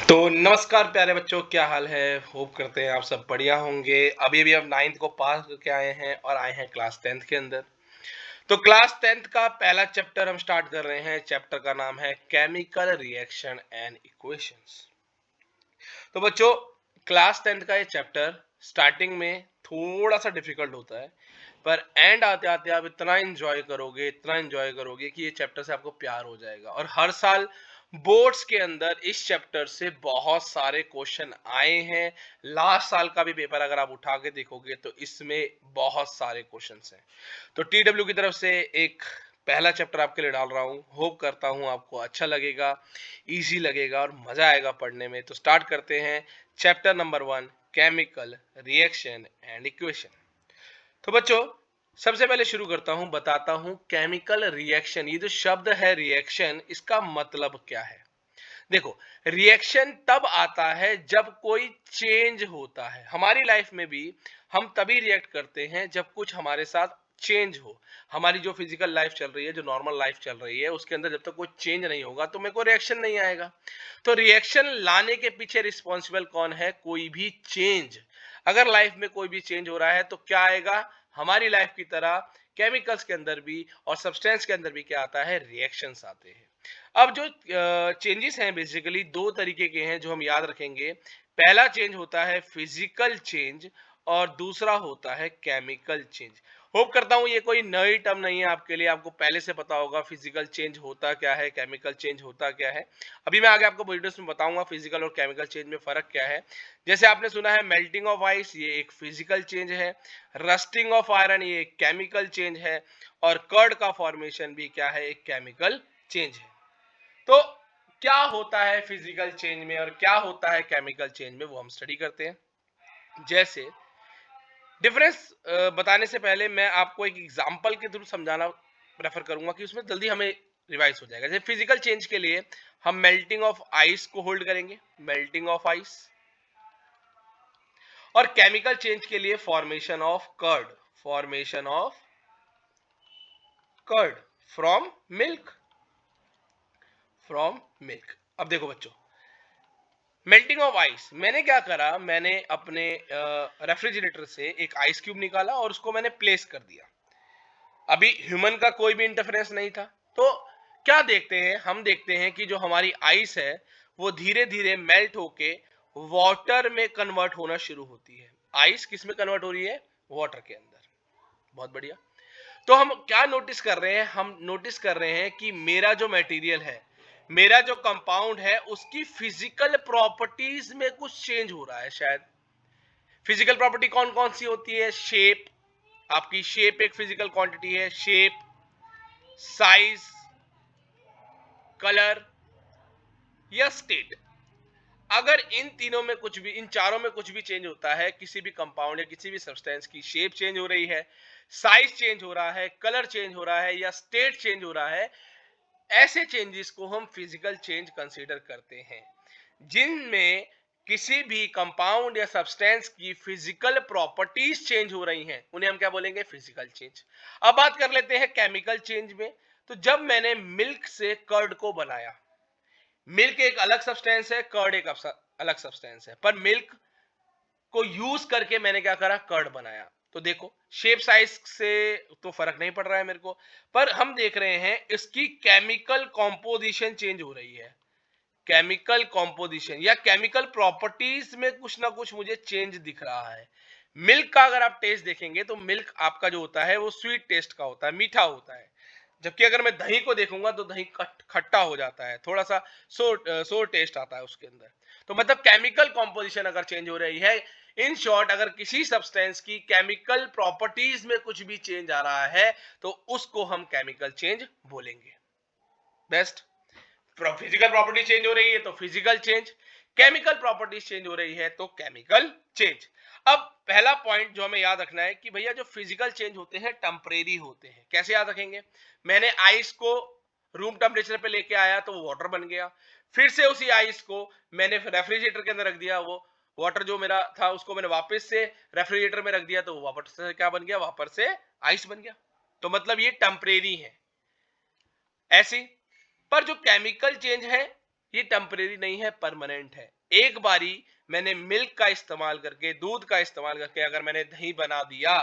तो नमस्कार प्यारे बच्चों, क्या हाल है। होप करते हैं आप सब बढ़िया होंगे। अभी अभी हम 9th को पास करके आए हैं और आए हैं क्लास 10th के अंदर। तो क्लास 10th का पहला चैप्टर हम स्टार्ट कर रहे हैं। चैप्टर का नाम है केमिकल रिएक्शन एंड इक्वेशंस। तो बच्चों, क्लास 10th का ये चैप्टर स्टार्टिंग में थोड़ा सा डिफिकल्ट होता है, पर एंड आते आते आप इतना एंजॉय करोगे कि ये चैप्टर से आपको प्यार हो जाएगा। और हर साल बोर्ड्स के अंदर इस चैप्टर से बहुत सारे क्वेश्चन आए हैं। लास्ट साल का भी पेपर अगर आप उठा के देखोगे तो इसमें बहुत सारे क्वेश्चंस हैं। तो टीडब्ल्यू की तरफ से एक पहला चैप्टर आपके लिए डाल रहा हूँ। होप करता हूँ आपको अच्छा लगेगा, इजी लगेगा और मजा आएगा पढ़ने में। तो स्टार्ट करते हैं chapter number 1, chemical reaction and equation. तो बच्चों, सबसे पहले शुरू करता हूं, बताता हूं केमिकल रिएक्शन। ये जो शब्द है रिएक्शन, इसका मतलब क्या है। देखो, रिएक्शन तब आता है जब कोई चेंज होता है। हमारी लाइफ में भी हम तभी रिएक्ट करते हैं जब कुछ हमारे साथ चेंज हो। हमारी जो फिजिकल लाइफ चल रही है, जो नॉर्मल लाइफ चल रही है, उसके अंदर जब तक कोई चेंज नहीं होगा तो मेरे को रिएक्शन नहीं आएगा। तो रिएक्शन लाने के पीछे रिस्पॉन्सिबल कौन है? कोई भी चेंज। अगर लाइफ में कोई भी चेंज हो रहा है तो क्या आएगा? हमारी लाइफ की तरह केमिकल्स के अंदर भी और सब्सटेंस के अंदर भी क्या आता है? रिएक्शंस आते हैं। अब जो चेंजेस हैं बेसिकली दो तरीके के हैं जो हम याद रखेंगे। पहला चेंज होता है फिजिकल चेंज और दूसरा होता है केमिकल चेंज। होप करता हूं ये कोई नई टर्म नहीं है आपके लिए, आपको पहले से पता होगा फिजिकल चेंज होता क्या है, केमिकल चेंज होता क्या है। अभी मैं आगे आपको वीडियोस में बताऊंगा फिजिकल और केमिकल चेंज में फर्क क्या है। जैसे आपने सुना है मेल्टिंग ऑफ आइस, ये एक फिजिकल चेंज है। रस्टिंग ऑफ आयरन, ये एक केमिकल चेंज है। और कर्ड का फॉर्मेशन भी क्या है? एक केमिकल चेंज है। तो क्या होता है फिजिकल चेंज में और क्या होता है केमिकल चेंज में, वो हम स्टडी करते हैं। जैसे डिफरेंस बताने से पहले मैं आपको एक एग्जांपल के थ्रू समझाना प्रेफर करूंगा कि उसमें जल्दी हमें रिवाइज हो जाएगा। जैसे फिजिकल चेंज के लिए हम मेल्टिंग ऑफ आइस को होल्ड करेंगे, मेल्टिंग ऑफ आइस। और केमिकल चेंज के लिए formation of curd, formation of curd from milk, from milk. अब देखो बच्चों, मेल्टिंग ऑफ आइस मैंने क्या करा, मैंने अपने रेफ्रिजरेटर से एक आइस क्यूब निकाला और उसको मैंने प्लेस कर दिया। अभी ह्यूमन का कोई भी इंटरफेरेंस नहीं था। तो क्या देखते हैं हम? देखते हैं कि जो हमारी आइस है वो धीरे धीरे मेल्ट होके वाटर में कन्वर्ट होना शुरू होती है। आइस किस में कन्वर्ट हो रही है? वाटर के अंदर। बहुत बढ़िया। तो हम क्या नोटिस कर रहे हैं? हम नोटिस कर रहे हैं कि मेरा जो मटेरियल है, मेरा जो कंपाउंड है, उसकी फिजिकल प्रॉपर्टीज में कुछ चेंज हो रहा है शायद। फिजिकल प्रॉपर्टी कौन कौन सी होती है? शेप, आपकी शेप एक फिजिकल क्वांटिटी है। शेप, साइज, कलर या स्टेट। अगर इन तीनों में कुछ भी, इन चारों में कुछ भी चेंज होता है, किसी भी कंपाउंड या किसी भी सब्सटेंस की शेप चेंज हो रही है, साइज चेंज हो रहा है, कलर चेंज हो रहा है या स्टेट चेंज हो रहा है, ऐसे चेंजेस को हम फिजिकल चेंज कंसीडर करते हैं। जिनमें किसी भी कंपाउंड या सब्सटेंस की फिजिकल प्रॉपर्टीज चेंज हो रही हैं, उन्हें हम क्या बोलेंगे? Physical change. अब बात कर लेते हैं केमिकल चेंज में। तो जब मैंने मिल्क से कर्ड को बनाया, मिल्क एक अलग सब्सटेंस है, कर्ड एक अलग सब्सटेंस है, पर मिल्क को यूज करके मैंने क्या करा? कर्ड बनाया। तो देखो, शेप साइज से तो फर्क नहीं पड़ रहा है मेरे को, पर हम देख रहे हैं इसकी केमिकल कॉम्पोजिशन चेंज हो रही है। केमिकल कॉम्पोजिशन या केमिकल प्रॉपर्टीज में कुछ ना कुछ मुझे चेंज दिख रहा है। मिल्क का अगर आप टेस्ट देखेंगे तो मिल्क आपका जो होता है वो स्वीट टेस्ट का होता है, मीठा होता है। जबकि अगर मैं दही को देखूंगा तो दही खट्टा हो जाता है, थोड़ा सा सोर टेस्ट आता है उसके अंदर। तो मतलब केमिकल कॉम्पोजिशन अगर चेंज हो रही है, इन शॉर्ट अगर किसी सब्सटेंस की केमिकल प्रॉपर्टीज में कुछ भी चेंज आ रहा है तो उसको हम केमिकल चेंज बोलेंगे। बेस्ट। फिजिकल प्रॉपर्टी चेंज हो रही है तो physical change, chemical properties change हो रही है तो केमिकल चेंज। अब पहला पॉइंट जो हमें याद रखना है कि भैया जो फिजिकल चेंज होते हैं टेम्परेरी होते हैं। कैसे याद रखेंगे? मैंने आइस को रूम टेम्परेचर पे लेके आया तो वो वाटर बन गया। फिर से उसी आइस को मैंने रेफ्रिजरेटर के अंदर रख दिया, वो वाटर जो मेरा था उसको मैंने वापस से रेफ्रिजरेटर में रख दिया तो वो वापस से क्या बन गया? वापस से आइस बन गया। तो मतलब ये टेम्परेरी है। ऐसी पर जो केमिकल चेंज है ये टेम्परेरी नहीं है, परमानेंट है। एक बारी मैंने मिल्क का इस्तेमाल करके, दूध का इस्तेमाल करके अगर मैंने दही बना दिया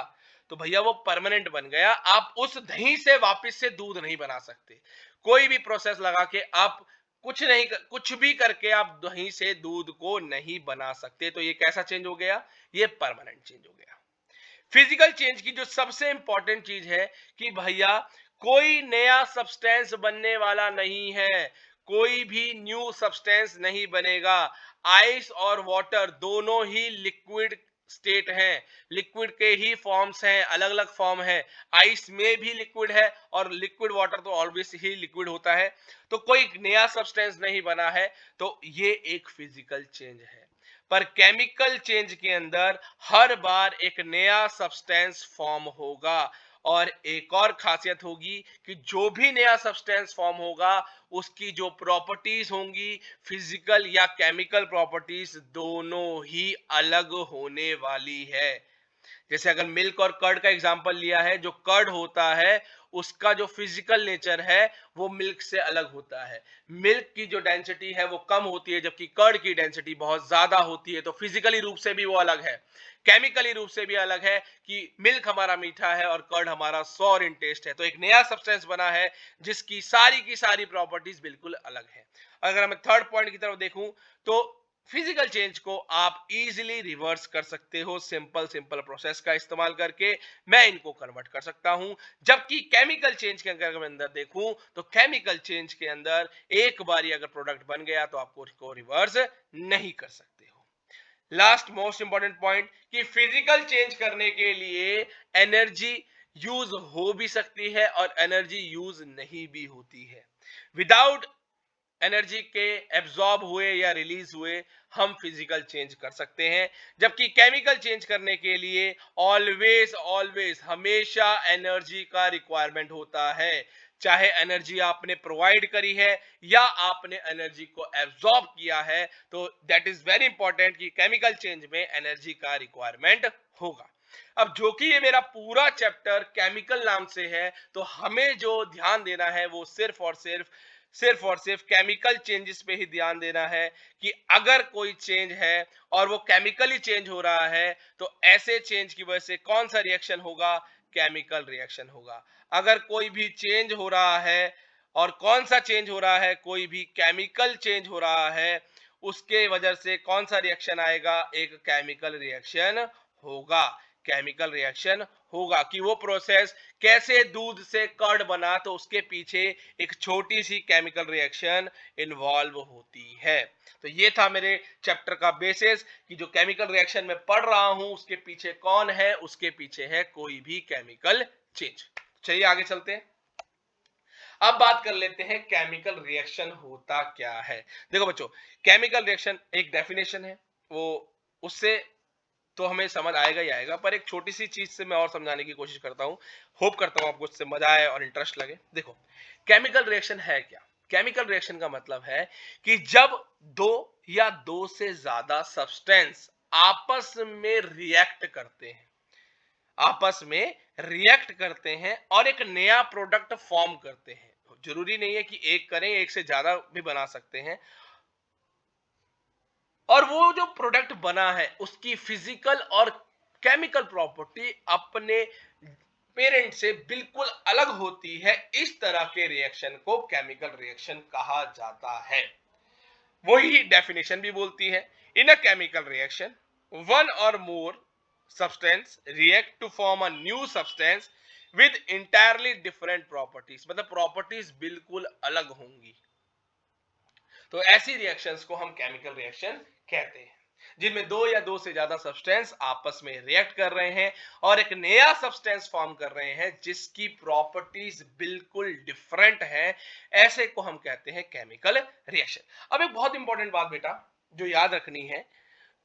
तो भैया वो परमानेंट बन गया। आप उस दही से वापस से दूध नहीं बना सकते। कोई भी प्रोसेस लगा के आप कुछ भी करके आप दही से दूध को नहीं बना सकते। तो ये कैसा चेंज हो गया? ये परमानेंट चेंज हो गया। फिजिकल चेंज की जो सबसे इंपॉर्टेंट चीज है कि भैया कोई नया सब्सटेंस बनने वाला नहीं है, कोई भी न्यू सब्सटेंस नहीं बनेगा। आइस और वाटर दोनों ही लिक्विड स्टेट हैं, लिक्विड के ही फॉर्म्स हैं, अलग अलग फॉर्म है। आइस में भी लिक्विड है और लिक्विड वाटर तो ऑलवेज ही लिक्विड होता है। तो कोई नया सब्सटेंस नहीं बना है। तो ये एक फिजिकल चेंज है। पर केमिकल चेंज के अंदर हर बार एक नया सब्सटेंस फॉर्म होगा। और एक और खासियत होगी कि जो भी नया सब्सटेंस फॉर्म होगा उसकी जो प्रॉपर्टीज होंगी, फिजिकल या केमिकल प्रॉपर्टीज, दोनों ही अलग होने वाली है। जैसे अगर मिल्क और कर्ड का एग्जांपल लिया है, जो कर्ड होता है उसका जो फिजिकल नेचर है वो मिल्क से अलग होता है। मिल्क की जो डेंसिटी है वो कम होती है, जबकि कर्ड की डेंसिटी बहुत ज्यादा होती है। तो फिजिकली रूप से भी वो अलग है, केमिकली रूप से भी अलग है कि मिल्क हमारा मीठा है और कर्ड हमारा सॉर इन टेस्ट है। तो एक नया सब्सटेंस बना है जिसकी सारी की सारी प्रॉपर्टीज बिल्कुल अलग है। अगर मैं थर्ड पॉइंट की तरफ देखूं तो फिजिकल चेंज को आप इजीली रिवर्स कर सकते हो, सिंपल सिंपल प्रोसेस का इस्तेमाल करके मैं इनको कन्वर्ट कर सकता हूं। जबकि केमिकल चेंज के अगर मैं अंदर देखूं तो केमिकल चेंज के अंदर एक बारी अगर प्रोडक्ट बन गया तो आपको इसको रिवर्स नहीं कर सकते हो। लास्ट मोस्ट इंपॉर्टेंट पॉइंट कि फिजिकल चेंज करने के लिए एनर्जी यूज हो भी सकती है और एनर्जी यूज नहीं भी होती है। विदाउट एनर्जी के एब्जॉर्ब हुए या रिलीज हुए हम फिजिकल चेंज कर सकते हैं। जबकि केमिकल चेंज करने के लिए ऑलवेज ऑलवेज हमेशा एनर्जी का रिक्वायरमेंट होता है। चाहे एनर्जी आपने प्रोवाइड करी है या आपने एनर्जी को एब्जॉर्ब किया है, तो दैट इज वेरी इंपॉर्टेंट कि केमिकल चेंज में एनर्जी का रिक्वायरमेंट होगा। अब जो कि ये मेरा पूरा चैप्टर केमिकल नाम से है, तो हमें जो ध्यान देना है वो सिर्फ और सिर्फ केमिकल चेंजेस पे ही ध्यान देना है कि अगर कोई चेंज है और वो केमिकली चेंज हो रहा है तो ऐसे चेंज की वजह से कौन सा रिएक्शन होगा? केमिकल रिएक्शन होगा। अगर कोई भी चेंज हो रहा है और कौन सा चेंज हो रहा है, कोई भी केमिकल चेंज हो रहा है, उसके वजह से कौन सा रिएक्शन आएगा? एक केमिकल रिएक्शन होगा। केमिकल रिएक्शन होगा कि वो प्रोसेस कैसे दूध से कर्ड बना, तो उसके पीछे एक छोटी सी केमिकल रिएक्शन इन्वॉल्व होती है। तो ये था मेरे चैप्टर का बेसिस कि जो केमिकल रिएक्शन में पढ़ रहा हूं उसके पीछे कौन है? उसके पीछे है कोई भी केमिकल चेंज। चलिए आगे चलते हैं। अब बात कर लेते हैं केमिकल रिएक्शन होता क्या है। देखो बच्चों, केमिकल रिएक्शन एक डेफिनेशन है, वो उससे तो हमें समझ आएगा ही आएगा, पर एक छोटी सी चीज से मैं और समझाने की कोशिश करता हूं। होप करता हूं आपको इससे मजा आए और इंटरेस्ट लगे। देखो, केमिकल रिएक्शन है क्या? केमिकल रिएक्शन का मतलब है कि जब दो या दो से ज्यादा सब्सटेंस आपस में रिएक्ट करते हैं, आपस में रिएक्ट करते हैं और एक नया प्रोडक्ट फॉर्म करते हैं। जरूरी नहीं है कि एक करें, एक से ज्यादा भी बना सकते हैं। और वो जो प्रोडक्ट बना है उसकी फिजिकल और केमिकल प्रॉपर्टी अपने पेरेंट से बिल्कुल अलग होती है। इस तरह के रिएक्शन को केमिकल रिएक्शन कहा जाता है। वही डेफिनेशन भी बोलती है, in a chemical reaction one or more substance react to form a new substance with entirely different properties. मतलब प्रॉपर्टीज बिल्कुल अलग होंगी। तो ऐसी रिएक्शंस को हम केमिकल रिएक्शन कहते हैं, जिनमें दो या दो से ज्यादा सब्सटेंस आपस में रिएक्ट कर रहे हैं और एक नया सब्सटेंस फॉर्म कर रहे हैं जिसकी प्रॉपर्टीज बिल्कुल डिफरेंट है। ऐसे को हम कहते हैं केमिकल रिएक्शन। अब एक बहुत इंपॉर्टेंट बात बेटा जो याद रखनी है,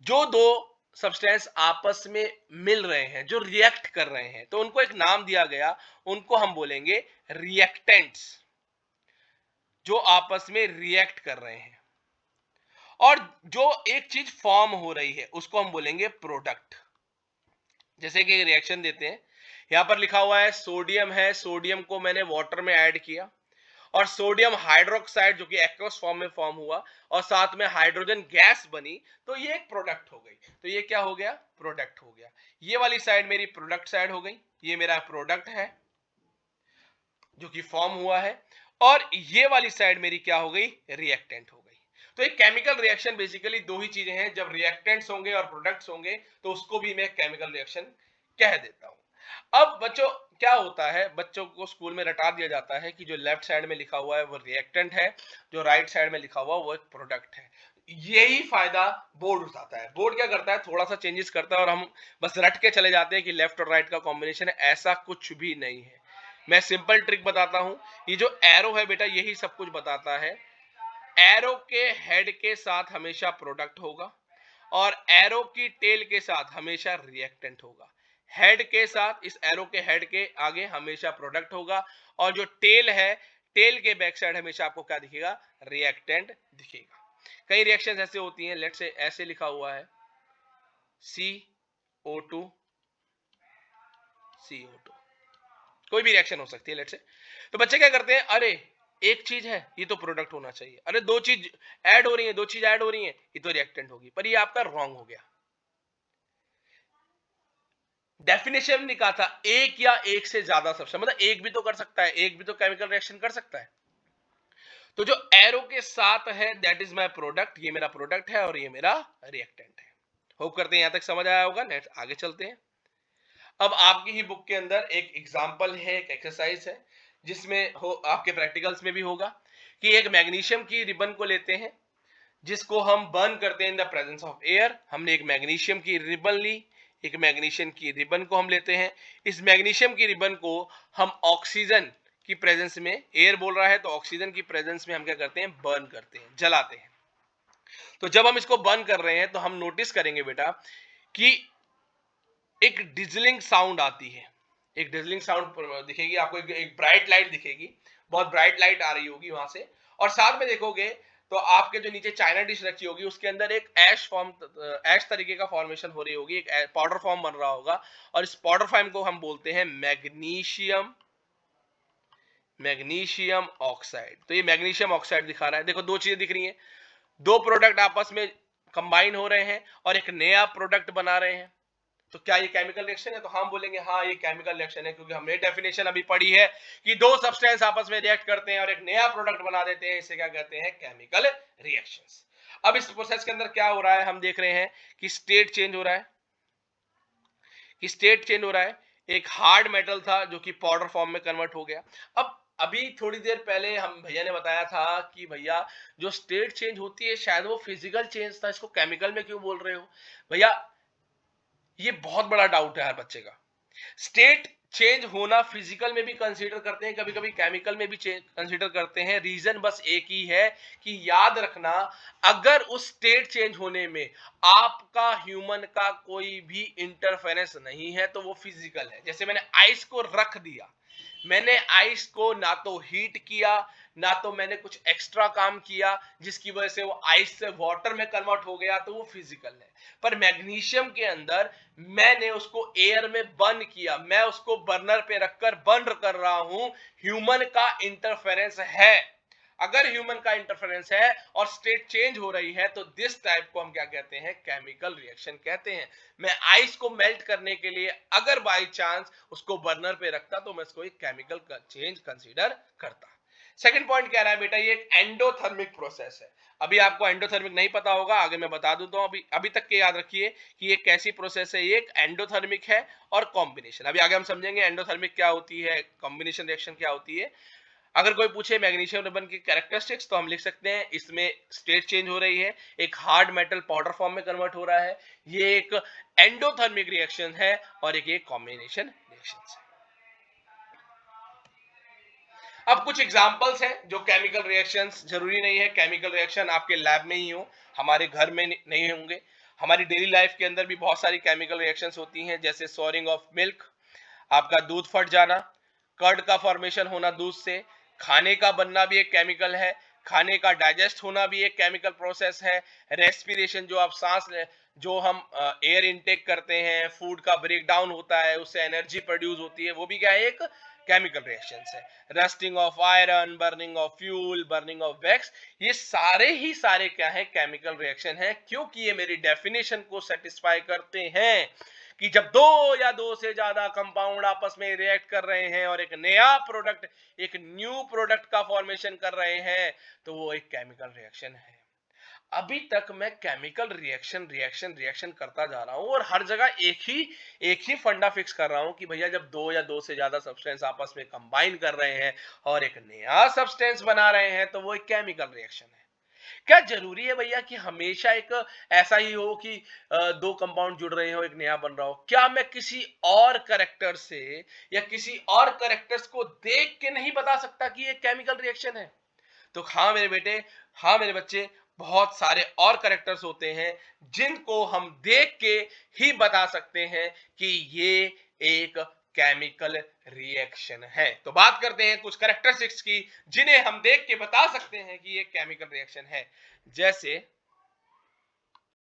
जो दो सब्सटेंस आपस में मिल रहे हैं, जो रिएक्ट कर रहे हैं, तो उनको एक नाम दिया गया, उनको हम बोलेंगे रिएक्टेंट्स। जो आपस में रिएक्ट कर रहे हैं और जो एक चीज फॉर्म हो रही है उसको हम बोलेंगे प्रोडक्ट। जैसे कि रिएक्शन देते हैं, यहां पर लिखा हुआ है सोडियम है, सोडियम को मैंने वाटर में ऐड किया और सोडियम हाइड्रोक्साइड जो कि एक्वस फॉर्म में फॉर्म हुआ और साथ में हाइड्रोजन गैस बनी, तो ये एक प्रोडक्ट हो गई। तो ये क्या हो गया? प्रोडक्ट हो गया। ये वाली साइड मेरी प्रोडक्ट साइड हो गई, ये मेरा प्रोडक्ट है जो कि फॉर्म हुआ है, और ये वाली साइड मेरी क्या हो गई? रिएक्टेंट हो गई। तो एक केमिकल रिएक्शन बेसिकली दो ही चीजें हैं, जब रिएक्टेंट्स होंगे और प्रोडक्ट्स होंगे तो उसको भी मैं केमिकल रिएक्शन कह देता हूं। अब बच्चों क्या होता है, बच्चों को स्कूल में रटा दिया जाता है कि जो लेफ्ट साइड में लिखा हुआ है वो रिएक्टेंट है, जो राइट साइड में लिखा हुआ वो एक प्रोडक्ट है। यही फायदा बोर्ड उठाता है। बोर्ड क्या करता है, थोड़ा सा चेंजेस करता है और हम बस रट के चले जाते हैं कि लेफ्ट और राइट का कॉम्बिनेशन है। ऐसा कुछ भी नहीं है। मैं सिंपल ट्रिक बताता हूं, ये जो एरो है बेटा यही सब कुछ बताता है। एरो के हेड के साथ हमेशा प्रोडक्ट होगा और एरो की टेल के साथ हमेशा रिएक्टेंट होगा। हेड के साथ, इस एरो के हेड के आगे हमेशा प्रोडक्ट होगा, और जो टेल है, टेल के बैक साइड हमेशा आपको क्या दिखेगा? रिएक्टेंट दिखेगा। कई रिएक्शंस ऐसे होती हैं, लेट्स से ऐसे लिखा हुआ है CO2 CO2, कोई भी रिएक्शन हो सकती है लेट्स से। तो बच्चे क्या करते हैं, अरे एक चीज है ये तो प्रोडक्ट होना चाहिए, अरे दो चीज ऐड हो रही है, दो चीज ऐड हो रही है, ये तो रिएक्टेंट होगी। पर ये आपका रॉन्ग हो गया। डेफिनेशन नहीं कहा था एक या एक से ज्यादा सब्सटेंस, मतलब एक भी तो कर सकता है, एक भी तो केमिकल रिएक्शन कर सकता है। तो जो एरो के साथ है दैट इज माय प्रोडक्ट, ये मेरा प्रोडक्ट है और ये मेरा रिएक्टेंट है। होप करते हैं यहां तक समझ आया होगा। नेक्स्ट आगे चलते हैं। अब आपकी ही बुक के अंदर एक एग्जांपल है, एक एक्सरसाइज है जिसमें हो, आपके प्रैक्टिकल्स में भी होगा, कि एक मैग्नीशियम की रिबन को लेते हैं जिसको हम बर्न करते हैं in the presence of air. हमने एक मैग्नीशियम की रिबन ली, एक मैग्नीशियम की रिबन को हम लेते हैं। इस मैग्नीशियम की रिबन को हम ऑक्सीजन की प्रेजेंस में, एयर बोल रहा है तो ऑक्सीजन की प्रेजेंस में हम क्या करते हैं? बर्न करते हैं, जलाते हैं। तो जब हम इसको बर्न कर रहे हैं तो हम नोटिस करेंगे बेटा कि एक डिजलिंग साउंड आती है। एक डिजलिंग साउंड दिखेगी आपको, एक ब्राइट लाइट दिखेगी, बहुत ब्राइट लाइट आ रही होगी वहां से। और साथ में देखोगे तो आपके जो नीचे चाइना डिश रखी होगी उसके अंदर एक ऐश तरीके का फॉर्मेशन हो रही होगी, एक पाउडर फॉर्म बन रहा होगा, और इस पाउडर फॉर्म को हम बोलते हैं मैग्नीशियम ऑक्साइड। तो ये मैग्नीशियम ऑक्साइड दिखा रहा है। देखो दो चीजें दिख रही हैं, दो प्रोडक्ट आपस में कंबाइन हो रहे हैं और एक नया प्रोडक्ट बना रहे हैं। तो क्या ये केमिकल रिएक्शन है? तो हम बोलेंगे हाँ ये केमिकल रिएक्शन है, क्योंकि हमने डेफिनेशन अभी पढ़ी है कि दो सब्सटेंस आपस में रिएक्ट करते हैं और एक नया प्रोडक्ट बना देते हैं, इसे क्या कहते हैं? Chemical reactions. अब इस प्रोसेस के अंदर क्या हो रहा है, हम देख रहे हैं कि स्टेट चेंज हो रहा है, एक हार्ड मेटल था जो कि पाउडर फॉर्म में कन्वर्ट हो गया। अब अभी थोड़ी देर पहले हम भैया ने बताया था कि भैया जो स्टेट चेंज होती है शायद वो फिजिकल चेंज था, इसको केमिकल में क्यों बोल रहे हो भैया? ये बहुत बड़ा डाउट है हर बच्चे का। स्टेट चेंज होना फिजिकल में भी कंसीडर करते हैं, कभी कभी केमिकल में भी कंसीडर करते हैं। रीजन बस एक ही है कि याद रखना, अगर उस स्टेट चेंज होने में आपका ह्यूमन का कोई भी इंटरफेरेंस नहीं है तो वो फिजिकल है। जैसे मैंने आइस को रख दिया, मैंने आइस को ना तो हीट किया ना तो मैंने कुछ एक्स्ट्रा काम किया जिसकी वजह से वो आइस से वाटर में कन्वर्ट हो गया, तो वो फिजिकल है। पर मैग्नीशियम के अंदर मैंने उसको एयर में बर्न किया, मैं उसको बर्नर पे रखकर बर्न कर रहा हूं, ह्यूमन का इंटरफेरेंस है। अगर ह्यूमन का इंटरफेरेंस है और स्टेट चेंज हो रही है तो दिस टाइप को हम क्या कहते हैं? केमिकल रिएक्शन कहते हैं। मैं आइस को मेल्ट करने के लिए अगर बाय चांस उसको बर्नर पे रखता तो मैं इसको एक केमिकल चेंज कंसीडर करता। सेकंड पॉइंट कह रहा है बेटा ये एक एंडोथर्मिक प्रोसेस है। अभी आपको एंडोथर्मिक नहीं पता होगा, आगे मैं बता दूं। तो अभी तक के याद रखिए कि ये कैसी प्रोसेस है, ये एक एंडोथर्मिक है और कॉम्बिनेशन। अभी आगे हम समझेंगे एंडोथर्मिक क्या होती है, कॉम्बिनेशन रिएक्शन क्या होती है। अगर कोई पूछे मैग्नीशियम रिबन की कैरेक्टरिस्टिक्स तो हम लिख सकते हैं इसमें स्टेट चेंज हो रही है, एक हार्ड मेटल पाउडर फॉर्म में कन्वर्ट हो रहा है, ये एक एंडोथर्मिक रिएक्शन है और एक कॉम्बिनेशन रिएक्शन है। अब कुछ एग्जांपल्स हैं जो केमिकल रिएक्शंस, जरूरी नहीं है केमिकल रिएक्शन आपके लैब में ही हो, हमारे घर में नहीं होंगे। हमारी डेली लाइफ के अंदर भी बहुत सारी केमिकल रिएक्शंस होती हैं, जैसे सॉरिंग ऑफ मिल्क, आपका दूध फट जाना, कर्ड का फॉर्मेशन होना दूध से, खाने का बनना भी एक केमिकल है, खाने का डाइजेस्ट होना भी एक केमिकल प्रोसेस है, रेस्पिरेशन जो आप सांस ले, जो हम एयर इनटेक करते हैं, फूड का ब्रेक डाउन होता है उससे एनर्जी प्रोड्यूस होती है, वो भी क्या है? एक केमिकल रिएक्शंस है। Rusting of iron, burning of fuel, burning of wax, ये सारे क्या है, केमिकल रिएक्शन है, क्योंकि ये मेरी डेफिनेशन को सेटिस्फाई करते हैं कि जब दो या दो से ज्यादा कंपाउंड आपस में रिएक्ट कर रहे हैं और एक नया प्रोडक्ट, एक न्यू प्रोडक्ट का फॉर्मेशन कर रहे हैं, तो वो एक केमिकल रिएक्शन है। अभी तक मैं केमिकल रिएक्शन रिएक्शन रिएक्शन करता जा रहा हूं और हर जगह एक ही फंडा फिक्स कर रहा हूं कि भैया जब दो या दो से ज्यादा सब्सटेंस आपस में कंबाइन कर रहे हैं और एक नया सब्सटेंस बना रहे हैं, तो वो एक केमिकल रिएक्शन है। क्या जरूरी है भैया कि हमेशा एक ऐसा ही हो कि दो कंपाउंड जुड़ रहे हो, एक नया बन रहा हो? क्या मैं किसी और करेक्टर से या किसी और करेक्टर्स को देख के नहीं बता सकता कि ये केमिकल रिएक्शन है? तो हाँ मेरे बेटे, हाँ मेरे बच्चे, बहुत सारे और करेक्टर्स होते हैं जिनको हम देख के ही बता सकते हैं कि ये एक केमिकल रिएक्शन है। तो बात करते हैं कुछ करेक्टरिस्टिक्स की जिन्हें हम देख के बता सकते हैं कि ये केमिकल रिएक्शन है। जैसे